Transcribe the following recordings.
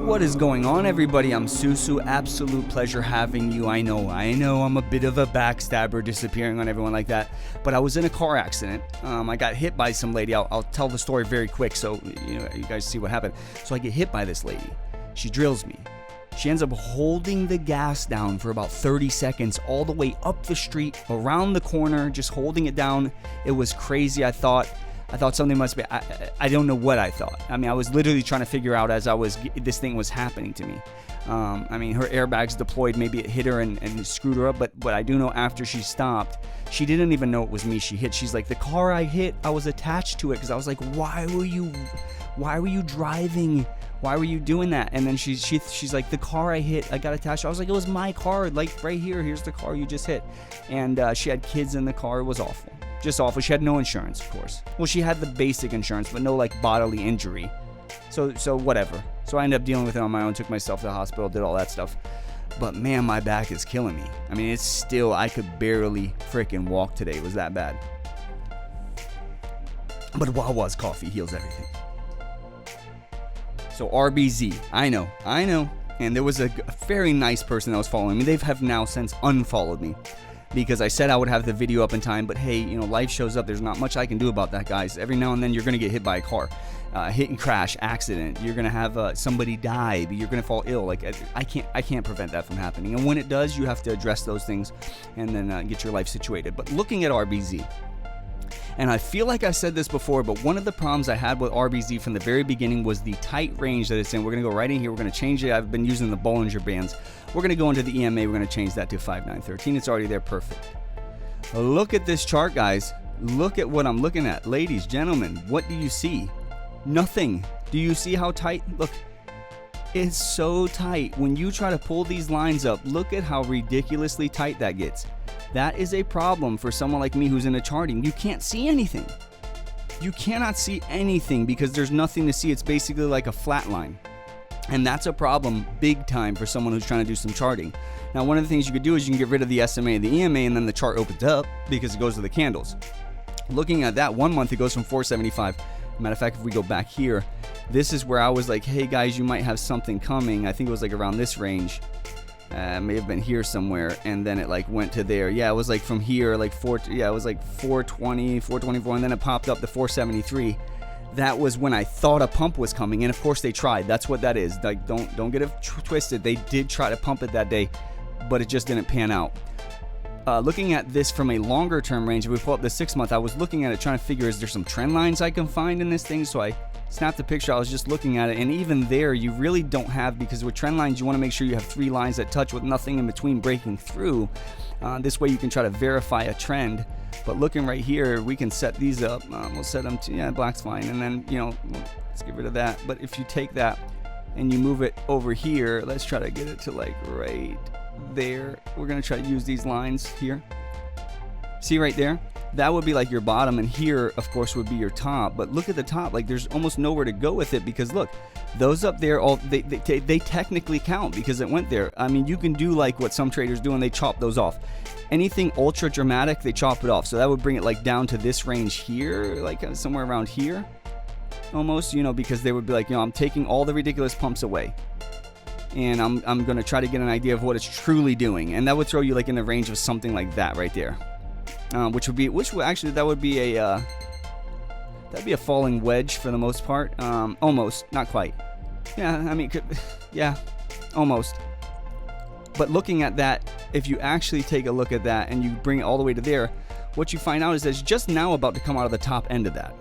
What is going on, everybody? I'm Susu. Absolute pleasure having you. I know I'm a bit of a backstabber, disappearing on everyone like that, but I was in a car accident. I got hit by some lady. I'll tell the story very quick so you guys see what happened. So I get hit by this lady. She drills me. She ends up holding the gas down for about 30 seconds all the way up the street, around the corner, just holding it down. It was crazy. I thought something must be, I don't know what I thought. I mean, I was literally trying to figure out as this thing was happening to me. I mean, her airbags deployed, maybe it hit her and screwed her up, but I do know after she stopped, she didn't even know it was me she hit. She's like, the car I hit, I was attached to it, because I was like, why were you driving? Why were you doing that? And then she's like, the car I hit, I got attached. I was like, it was my car, like right here. Here's the car you just hit. And she had kids in the car. It was awful. Just awful. She had no insurance, of course. Well, she had the basic insurance, but no like bodily injury. So whatever. So I ended up dealing with it on my own, took myself to the hospital, did all that stuff. But man, my back is killing me. I mean, it's still, I could barely freaking walk today. It was that bad. But Wawa's coffee heals everything. So RBZ, I know. And there was a very nice person that was following me. They have now since unfollowed me because I said I would have the video up in time. But hey, life shows up. There's not much I can do about that, guys. Every now and then you're going to get hit by a car. Hit and crash, accident. You're going to have somebody die. You're going to fall ill. Like I can't prevent that from happening. And when it does, you have to address those things and then get your life situated. But looking at RBZ, and I feel like I said this before, but one of the problems I had with RBZ from the very beginning was the tight range that it's in. We're going to go right in here. We're going to change it. I've been using the Bollinger Bands. We're going to go into the EMA. We're going to change that to 5913. It's already there. Perfect. Look at this chart, guys. Look at what I'm looking at. Ladies, gentlemen, what do you see? Nothing. Do you see how tight? Look, it's so tight. When you try to pull these lines up, look at how ridiculously tight that gets. That is a problem for someone like me who's into charting. You can't see anything. You cannot see anything because there's nothing to see. It's basically like a flat line. And that's a problem big time for someone who's trying to do some charting. Now, one of the things you could do is you can get rid of the SMA and the EMA, and then the chart opens up because it goes to the candles. Looking at that, 1 month it goes from 475. Matter of fact, if we go back here, this is where I was like, hey guys, you might have something coming. I think it was like around this range. May have been here somewhere, and then it like went to there. Yeah, it was like from here, like it was like 420, 424, and then it popped up to 473. That was when I thought a pump was coming, and of course they tried. That's what that is. Like, don't get it twisted. They did try to pump it that day, but it just didn't pan out. Looking at this from a longer term range, if we pull up the 6 month, I was looking at it trying to figure, is there some trend lines I can find in this thing? So I snapped the picture. I was just looking at it, and even there you really don't have, because with trend lines you want to make sure you have 3 lines that touch with nothing in between breaking through. This way you can try to verify a trend. But looking right here, we can set these up. We'll set them to, black's fine, and then let's get rid of that. But if you take that and you move it over here, let's try to get it to like right there. We're gonna try to use these lines here. See right there? That would be like your bottom, and here of course would be your top. But look at the top, like there's almost nowhere to go with it, because look, those up there, all they technically count because it went there. I mean, you can do like what some traders do and they chop those off. Anything ultra dramatic, they chop it off. So that would bring it like down to this range here, like somewhere around here almost, because they would be like, I'm taking all the ridiculous pumps away, and I'm going to try to get an idea of what it's truly doing. And that would throw you like in the range of something like that right there. That'd be a falling wedge for the most part. Almost, not quite. Yeah, I mean, almost. But looking at that, if you actually take a look at that and you bring it all the way to there, what you find out is that it's just now about to come out of the top end of that.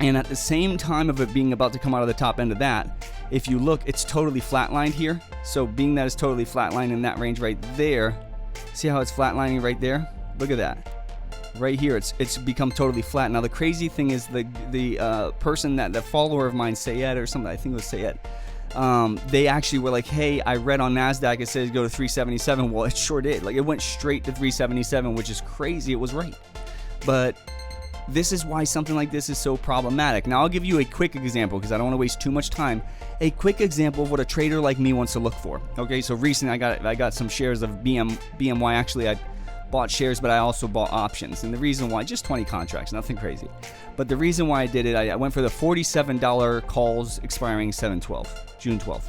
And at the same time of it being about to come out of the top end of that, if you look, it's totally flatlined here. So being that it's totally flatlined in that range right there, see how it's flatlining right there? Look at that. Right here, it's become totally flat. Now the crazy thing is the person, that the follower of mine, Sayed or something, I think it was Sayed, they actually were like, hey, I read on NASDAQ it says go to 377. Well, it sure did. Like, it went straight to 377, which is crazy. It was right. But this is why something like this is so problematic. Now I'll give you a quick example because I don't want to waste too much time. A quick example of what a trader like me wants to look for. Okay, so recently I got some shares of BMY. Actually, I bought shares, but I also bought options. And the reason why, just 20 contracts, nothing crazy. But the reason why I did it, I went for the $47 calls expiring June 12th.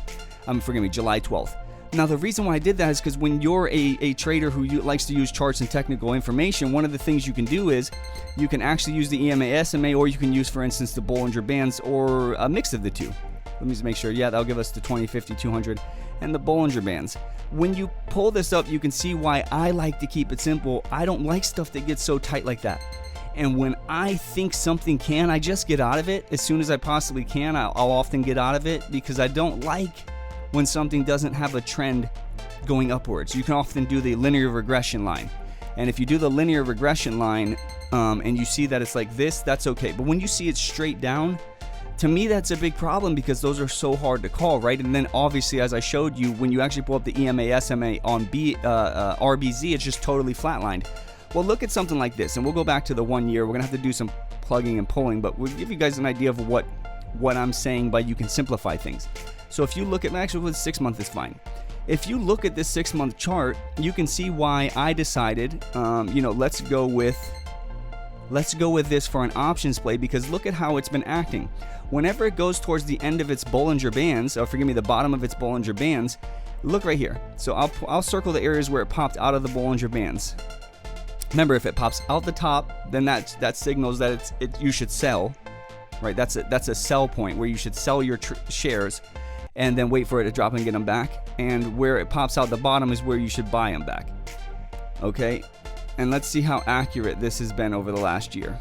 Forgive me, July 12th. Now, the reason why I did that is because when you're a trader who likes to use charts and technical information, one of the things you can do is you can actually use the EMA, SMA, or you can use, for instance, the Bollinger Bands, or a mix of the two. Let me just make sure. Yeah, that'll give us the 20, 50, 200, and the Bollinger Bands. When you pull this up, you can see why I like to keep it simple. I don't like stuff that gets so tight like that. And when I think something can, I just get out of it as soon as I possibly can. I'll often get out of it because I don't like when something doesn't have a trend going upwards. You can often do the linear regression line. And if you do the linear regression line and you see that it's like this, that's okay. But when you see it straight down, to me, that's a big problem because those are so hard to call, right? And then obviously, as I showed you, when you actually pull up the EMA, SMA on RBZ, it's just totally flatlined. Well, look at something like this, and we'll go back to the 1 year. We're gonna have to do some plugging and pulling, but we'll give you guys an idea of what I'm saying by you can simplify things. So if you look at, actually with 6 month is fine. If you look at this 6 month chart, you can see why I decided, let's go with this for an options play, because look at how it's been acting. Whenever it goes towards the end of its Bollinger Bands, or forgive me, the bottom of its Bollinger Bands, look right here. So I'll circle the areas where it popped out of the Bollinger Bands. Remember, if it pops out the top, then that signals that you should sell, right? That's a sell point where you should sell your shares and then wait for it to drop and get them back. And where it pops out the bottom is where you should buy them back. Okay? And let's see how accurate this has been over the last year.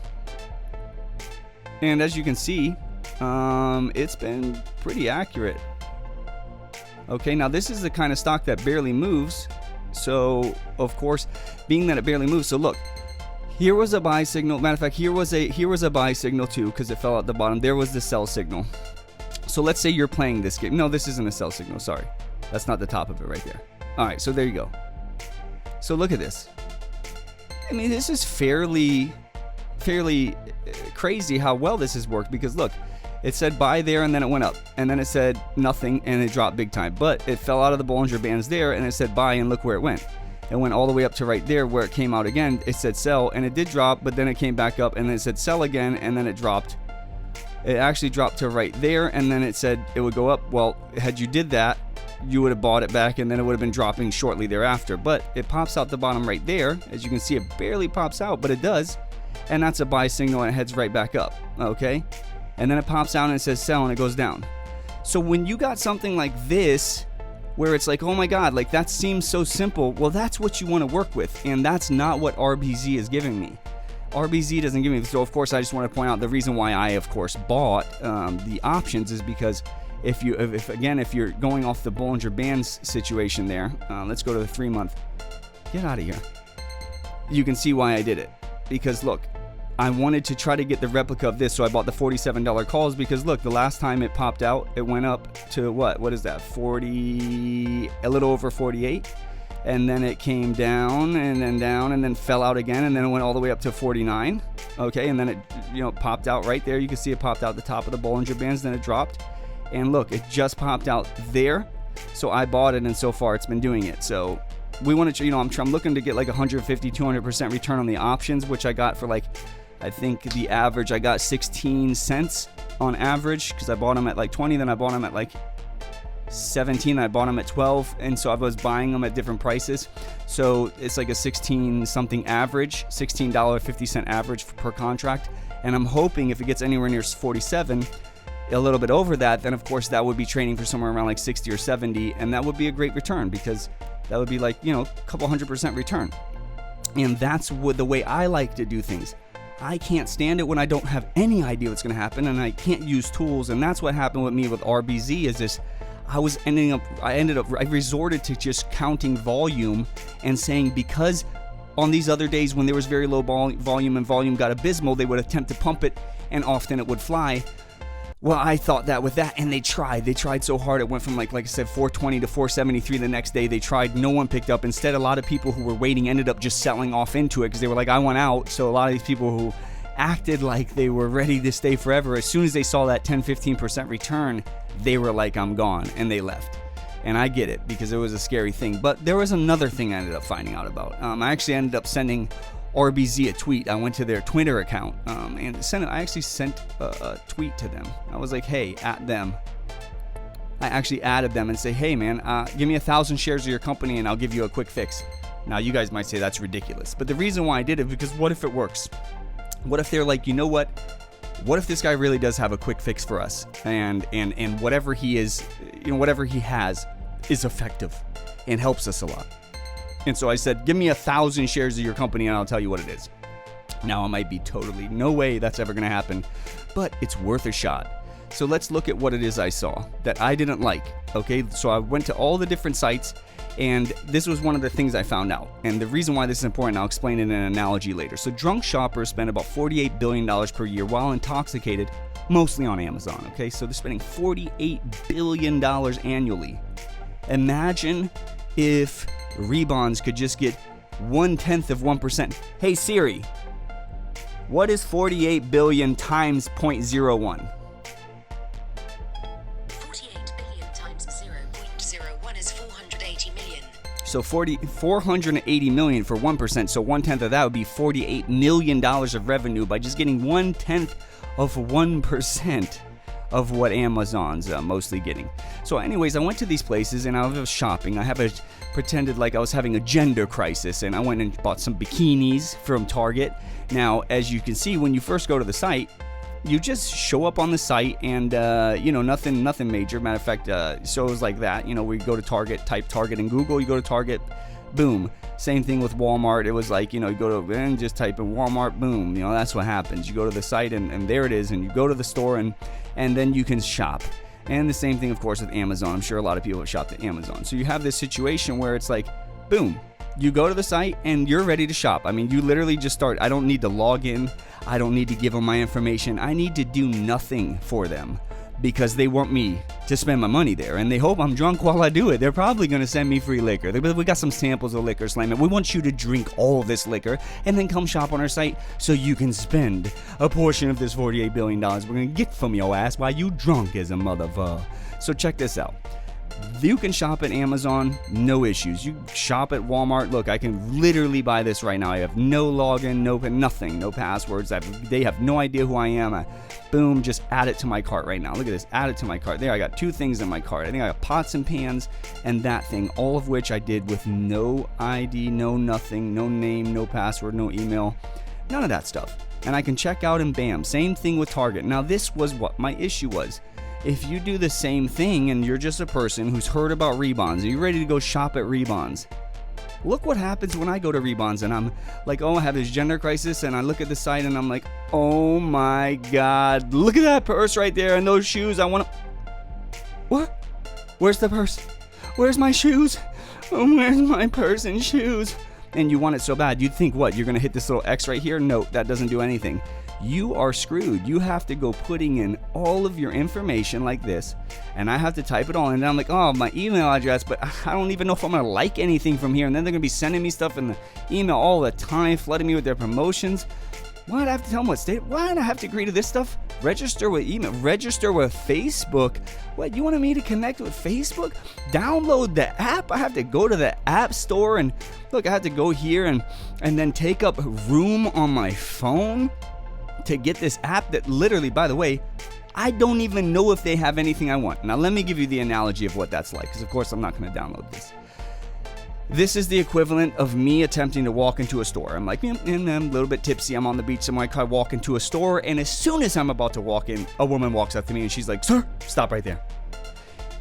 And as you can see, it's been pretty accurate. Okay, now this is the kind of stock that barely moves. So, of course, being that it barely moves, so look, here was a buy signal. Matter of fact, here was a buy signal too, because it fell at the bottom. There was the sell signal. So let's say you're playing this game. No, this isn't a sell signal. Sorry, that's not the top of it right there. All right, so there you go. So look at this. I mean, this is fairly crazy how well this has worked, because look, it said buy there and then it went up, and then it said nothing and it dropped big time, but it fell out of the Bollinger Bands there and it said buy, and look where it went. It went all the way up to right there where it came out again. It said sell and it did drop, but then it came back up and then it said sell again, and then it dropped. It actually dropped to right there, and then it said it would go up. Well, had you did that, you would have bought it back, and then it would have been dropping shortly thereafter. But it pops out the bottom right there. As you can see, it barely pops out, but it does. And that's a buy signal, and it heads right back up. Okay? And then it pops out and it says sell, and it goes down. So when you got something like this, where it's like, oh my God, like that seems so simple. Well, that's what you want to work with, and that's not what RBZ is giving me. RBZ doesn't give me. So of course, I just want to point out the reason why I, of course, bought the options is because if you're going off the Bollinger Bands situation there, let's go to the 3 month. Get out of here. You can see why I did it, because look, I wanted to try to get the replica of this, so I bought the $47 calls, because look, the last time it popped out, it went up to what is that, 40, a little over 48, and then it came down and then fell out again, and then it went all the way up to 49. Okay, and then it popped out right there. You can see it popped out the top of the Bollinger Bands, then it dropped, and look, it just popped out there. So I bought it, and so far it's been doing it. So we want to, I'm looking to get like 150, 200% return on the options, which I got for like, I think the average, I got 16 cents on average, because I bought them at like 20, then I bought them at like 17, I bought them at 12, and so I was buying them at different prices. So it's like a 16 something average, $16.50 average per contract. And I'm hoping if it gets anywhere near 47, a little bit over that, then of course that would be trading for somewhere around like 60 or 70, and that would be a great return, because that would be like, a couple 100% return. And that's the way I like to do things. I can't stand it when I don't have any idea what's going to happen, and I can't use tools. And that's what happened with me with RBZ. Is this? I resorted to just counting volume and saying, because on these other days when there was very low volume and volume got abysmal, they would attempt to pump it, and often it would fly. Well, I thought that with that, and they tried so hard. It went from like I said, 420 to 473 the next day. They tried, no one picked up. Instead, a lot of people who were waiting ended up just selling off into it, because they were like, I want out. So a lot of these people who acted like they were ready to stay forever, as soon as they saw that 10-15% return, they were like, I'm gone, and they left. And I get it, because it was a scary thing. But there was another thing I ended up finding out about. I actually ended up sending RBZ a tweet. I went to their Twitter account and I actually sent a tweet to them. I was like, hey, at them. I actually added them and say, hey man, give me 1,000 shares of your company and I'll give you a quick fix. Now you guys might say that's ridiculous, but the reason why I did it, because what if it works? What if they're like, you know what? What if this guy really does have a quick fix for us, and whatever he is, whatever he has is effective and helps us a lot. And so I said, give me 1,000 shares of your company and I'll tell you what it is. Now it might be totally no way that's ever going to happen, but it's worth a shot. So let's look at what it is I saw that I didn't like. Okay, so I went to all the different sites, and this was one of the things I found out. And the reason why this is important, I'll explain in an analogy later. So drunk shoppers spend about $48 billion per year while intoxicated, mostly on Amazon. Okay, so they're spending $48 billion annually. Imagine if Rebonds could just get 1/10 of 1%. Hey Siri, what is 48 billion times 0.01? 48 billion times 0.01 is 480 million. So 480 million for 1%. So 1/10 of that would be $48 million of revenue by just getting 1/10 of 1% of what Amazon's mostly getting. So anyways, I went to these places and I was shopping. Pretended like I was having a gender crisis, and I went and bought some bikinis from Target. Now, as you can see, when you first go to the site, you just show up on the site and, nothing major. Matter of fact, so it was like that. We go to Target, type Target in Google, you go to Target, boom. Same thing with Walmart. It was like, you go to, and just type in Walmart, boom. That's what happens. You go to the site and there it is, and you go to the store and then you can shop. And the same thing, of course, with Amazon. I'm sure a lot of people have shopped at Amazon. So you have this situation where it's like, boom, you go to the site and you're ready to shop. I mean, you literally just start. I don't need to log in. I don't need to give them my information. I need to do nothing for them because they want me to spend my money there. And they hope I'm drunk while I do it. They're probably going to send me free liquor. We got some samples of liquor, Slam. We want you to drink all of this liquor and then come shop on our site so you can spend a portion of this $48 billion we're going to get from your ass while you drunk as a motherfucker. So check this out. You can shop at Amazon, no issues. You shop at Walmart. Look, I can literally buy this right now. I have no login, nothing, no passwords. They have no idea who I am. Boom, just add it to my cart right now. Look at this, add it to my cart. There, I got 2 things in my cart. I think I got pots and pans and that thing, all of which I did with no ID, no nothing, no name, no password, no email, none of that stuff. And I can check out and bam, same thing with Target. Now this was what my issue was. If you do the same thing and you're just a person who's heard about Rebonds and you're ready to go shop at Rebonds, look what happens when I go to Rebonds and I'm like, oh, I have this gender crisis, and I look at the site and I'm like, oh my God, look at that purse right there and those shoes. I want to... What? Where's the purse? Where's my shoes? Oh, where's my purse and shoes? And you want it so bad, you'd think, what, you're going to hit this little X right here? No, that doesn't do anything. You are screwed. You have to go putting in all of your information like this, and I have to type it all in. And I'm like, oh, my email address, but I don't even know if I'm going to like anything from here. And then they're going to be sending me stuff in the email all the time, flooding me with their promotions. Why do I have to tell them what state? Why do I have to agree to this stuff? Register with email, register with Facebook. What, you wanted me to connect with Facebook? Download the app? I have to go to the app store and look, I have to go here and then take up room on my phone to get this app that literally, by the way, I don't even know if they have anything I want. Now, let me give you the analogy of what that's like, because of course I'm not going to download this. This is the equivalent of me attempting to walk into a store. I'm like, and I'm a little bit tipsy. I'm on the beach somewhere. I walk into a store, and as soon as I'm about to walk in, a woman walks up to me, and she's like, sir, stop right there.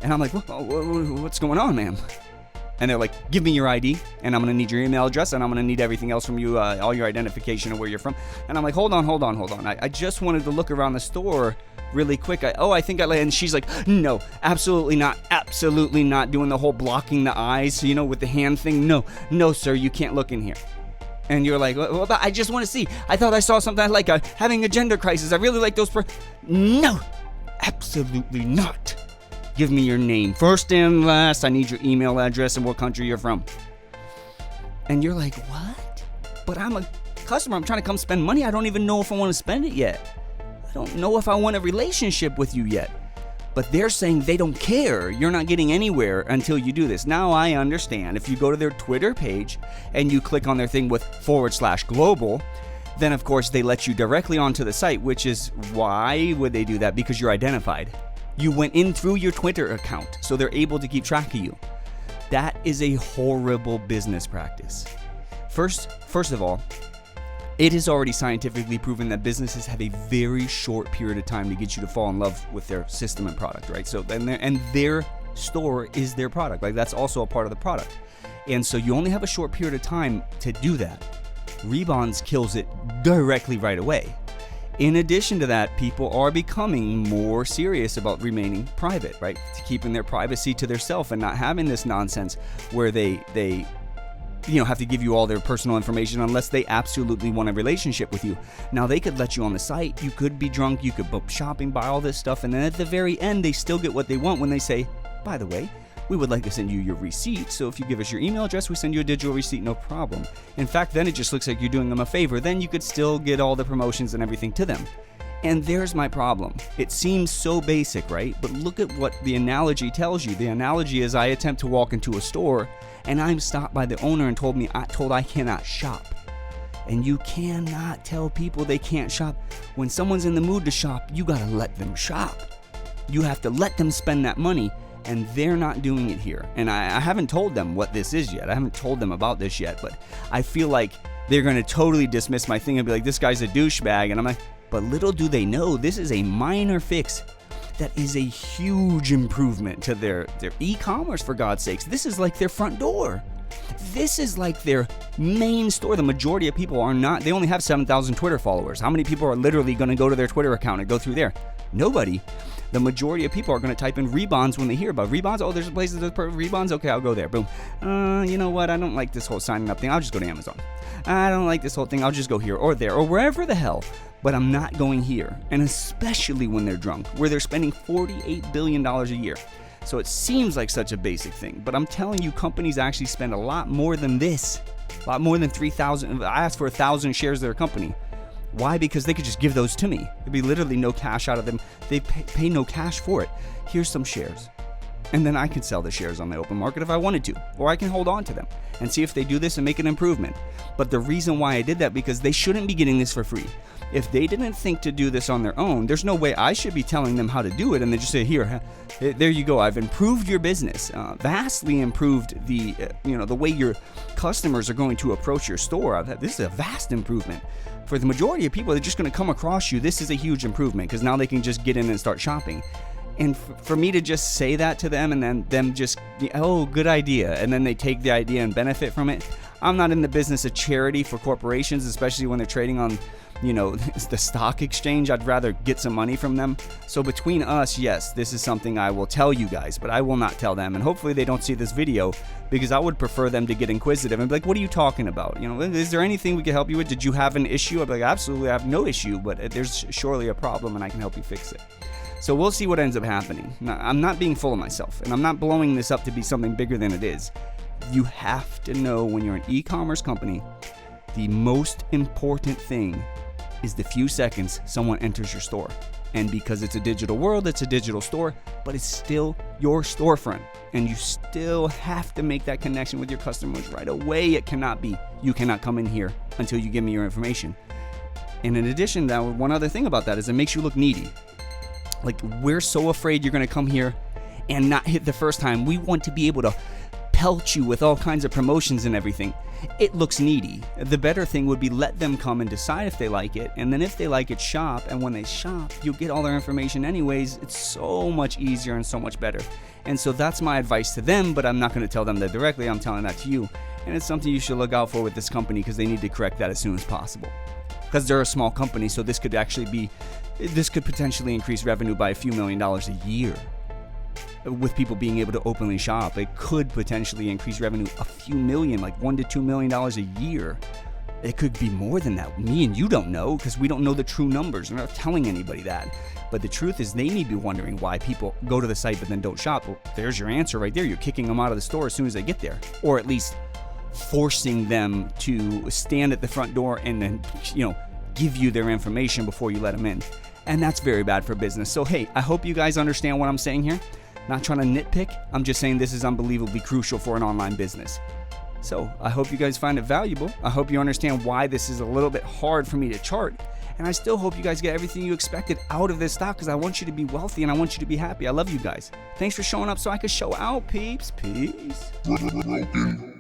And I'm like, what's going on, ma'am? And they're like, give me your ID, and I'm going to need your email address, and I'm going to need everything else from you, all your identification and where you're from. And I'm like, hold on. I just wanted to look around the store really quick. I think I like, and she's like, no, absolutely not, doing the whole blocking the eyes, with the hand thing. No, sir, you can't look in here. And you're like, well, I just want to see. I thought I saw something like having a gender crisis. I really like those. No, absolutely not. Give me your name, first and last. I need your email address and what country you're from. And you're like, what? But I'm a customer. I'm trying to come spend money. I don't even know if I want to spend it yet. I don't know if I want a relationship with you yet. But they're saying they don't care. You're not getting anywhere until you do this. Now I understand. If you go to their Twitter page and you click on their thing with /global, then of course they let you directly onto the site, which is why would they do that? Because you're identified. You went in through your Twitter account, so they're able to keep track of you. That is a horrible business practice. First of all, it is already scientifically proven that businesses have a very short period of time to get you to fall in love with their system and product, right? So their store is their product. Like, that's also a part of the product. And so you only have a short period of time to do that. Rebonds kills it directly right away. In addition to that, people are becoming more serious about remaining private, right? To keeping their privacy to themselves and not having this nonsense where they have to give you all their personal information unless they absolutely want a relationship with you. Now, they could let you on the site, you could be drunk, you could book shopping, buy all this stuff, and then at the very end, they still get what they want when they say, by the way, we would like to send you your receipt, so if you give us your email address, we send you a digital receipt, no problem. In fact, then it just looks like you're doing them a favor. Then you could still get all the promotions and everything to them. And there's my problem. It seems so basic, right? But look at what the analogy tells you. The analogy is I attempt to walk into a store and I'm stopped by the owner and told I cannot shop. And you cannot tell people they can't shop. When someone's in the mood to shop, you gotta let them shop. You have to let them spend that money, and they're not doing it here. And I haven't told them what this is yet. I haven't told them about this yet, but I feel like they're gonna totally dismiss my thing and be like, this guy's a douchebag. And I'm like, but little do they know, this is a minor fix that is a huge improvement to their e-commerce, for God's sakes. This is like their front door. This is like their main store. The majority of people are not, they only have 7,000 Twitter followers. How many people are literally going to go to their Twitter account and go through there? Nobody. The majority of people are going to type in rebonds when they hear about rebonds. Oh, there's a place that does rebonds. Okay, I'll go there. Boom. You know what? I don't like this whole signing up thing. I'll just go to Amazon. I don't like this whole thing. I'll just go here or there or wherever the hell. But I'm not going here. And especially when they're drunk, where they're spending $48 billion a year. So it seems like such a basic thing. But I'm telling you, companies actually spend a lot more than this. A lot more than 3,000. I asked for 1,000 shares of their company. Why? Because they could just give those to me. There'd be literally no cash out of them. They pay no cash for it. Here's some shares. And then I can sell the shares on the open market if I wanted to. Or I can hold on to them and see if they do this and make an improvement. But the reason why I did that, because they shouldn't be getting this for free. If they didn't think to do this on their own, there's no way I should be telling them how to do it and they just say, here, there you go. I've improved your business, vastly improved the way your customers are going to approach your store. This is a vast improvement. For the majority of people, they're just going to come across you. This is a huge improvement because now they can just get in and start shopping. And for me to just say that to them and then them just, oh, good idea, and then they take the idea and benefit from it. I'm not in the business of charity for corporations, especially when they're trading on, the stock exchange. I'd rather get some money from them. So between us, yes, this is something I will tell you guys, but I will not tell them. And hopefully they don't see this video, because I would prefer them to get inquisitive and be like, what are you talking about? Is there anything we can help you with? Did you have an issue? I'd be like, absolutely, I have no issue, but there's surely a problem and I can help you fix it. So we'll see what ends up happening. Now, I'm not being full of myself, and I'm not blowing this up to be something bigger than it is. You have to know, when you're an e-commerce company, the most important thing is the few seconds someone enters your store. And because it's a digital world, it's a digital store, but it's still your storefront. And you still have to make that connection with your customers right away. It cannot be, you cannot come in here until you give me your information. And in addition, that one other thing about that is it makes you look needy. Like, we're so afraid you're going to come here and not hit the first time. We want to be able to pelt you with all kinds of promotions and everything. It looks needy. The better thing would be let them come and decide if they like it, and then if they like it, shop. And when they shop, you'll get all their information anyways. It's so much easier and so much better. And so that's my advice to them, but I'm not going to tell them that directly. I'm telling that to you. And it's something you should look out for with this company, because they need to correct that as soon as possible. Because they're a small company, so this could potentially increase revenue by a few $1 million a year. With people being able to openly shop, it could potentially increase revenue a few million, like $1 to $2 million a year. It could be more than that. Me and you don't know, because we don't know the true numbers. We're not telling anybody that. But the truth is, they may be wondering why people go to the site but then don't shop. Well, there's your answer right there. You're kicking them out of the store as soon as they get there, or at least forcing them to stand at the front door and then, give you their information before you let them in. And that's very bad for business. So hey, I hope you guys understand what I'm saying here. Not trying to nitpick. I'm just saying this is unbelievably crucial for an online business. So I hope you guys find it valuable. I hope you understand why this is a little bit hard for me to chart. And I still hope you guys get everything you expected out of this stock because I want you to be wealthy and I want you to be happy. I love you guys. Thanks for showing up so I could show out, peeps. Peace. Broken.